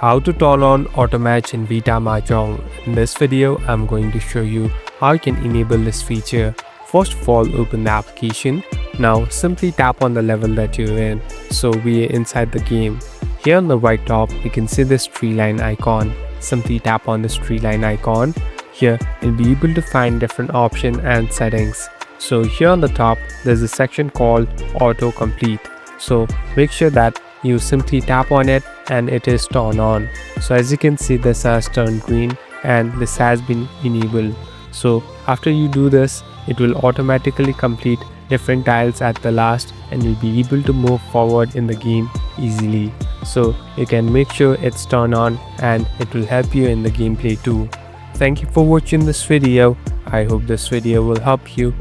How to turn on auto match in Vita Mahjong. In this video, I'm going to show you how you can enable this feature. First of all, open the application. Now simply tap on the level that you're in. So we are inside the game. Here on the right top, you can see this tree line icon. Simply tap on this tree line icon. Here, you'll be able to find different options and settings. So here on the top, there's a section called auto complete. So make sure that you simply tap on it and it is turned on. So as you can see, this has turned green and this has been enabled. So after you do this, it will automatically complete different tiles at the last and you'll be able to move forward in the game easily. So you can make sure it's turned on and it will help you in the gameplay too. Thank you for watching this video. I hope this video will help you.